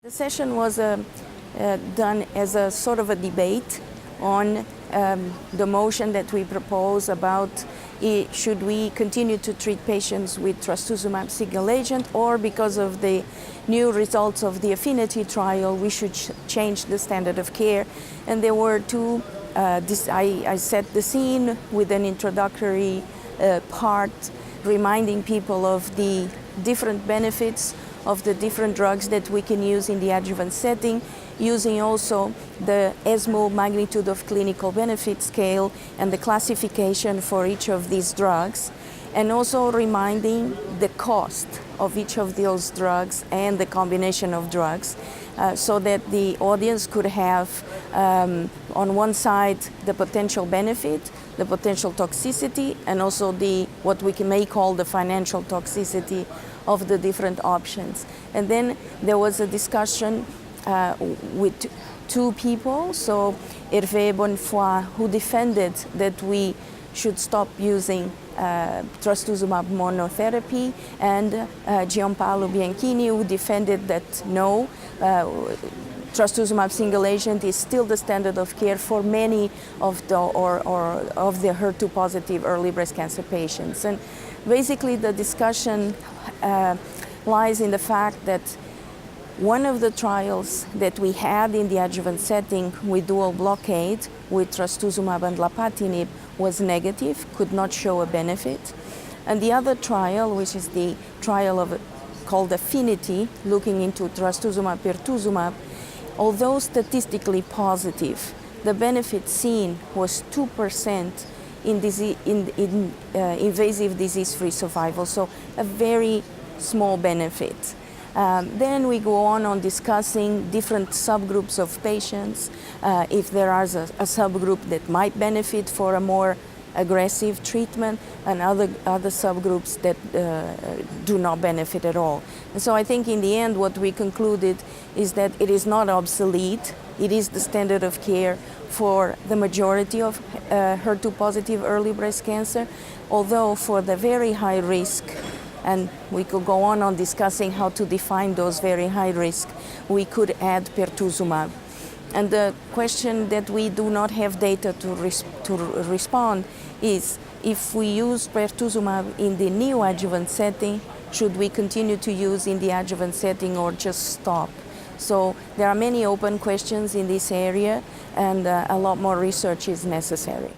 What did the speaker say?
The session was done as a sort of a debate on the motion that we propose about should we continue to treat patients with Trastuzumab single agent, or because of the new results of the APHINITY trial, we should change the standard of care. And there were two, I set the scene with an introductory part reminding people of the different benefits of the different drugs that we can use in the adjuvant setting, using also the ESMO magnitude of clinical benefit scale and the classification for each of these drugs, and also reminding the cost of each of those drugs and the combination of drugs, so that the audience could have on one side the potential benefit, the potential toxicity, and also what we may call the financial toxicity of the different options. And then there was a discussion with two people, so Hervé Bonnefoy, who defended that we should stop using Trastuzumab monotherapy, and Gianpaolo Bianchini, who defended that no, Trastuzumab single agent is still the standard of care for many of the HER2 positive early breast cancer patients. And basically the discussion lies in the fact that one of the trials that we had in the adjuvant setting with dual blockade with Trastuzumab and Lapatinib was negative, could not show a benefit. And the other trial, which is the trial called APHINITY, looking into Trastuzumab, Pertuzumab, although statistically positive, the benefit seen was 2% in invasive disease-free survival, so a very small benefit. Then we go on discussing different subgroups of patients, if there is a subgroup that might benefit for a more aggressive treatment, and other subgroups that do not benefit at all. And so I think in the end what we concluded is that it is not obsolete, it is the standard of care for the majority of HER2 positive early breast cancer, although for the very high risk, and we could go on discussing how to define those very high risk, we could add Pertuzumab. And the question that we do not have data to respond is, if we use Pertuzumab in the neoadjuvant setting, should we continue to use in the adjuvant setting or just stop? So there are many open questions in this area, and a lot more research is necessary.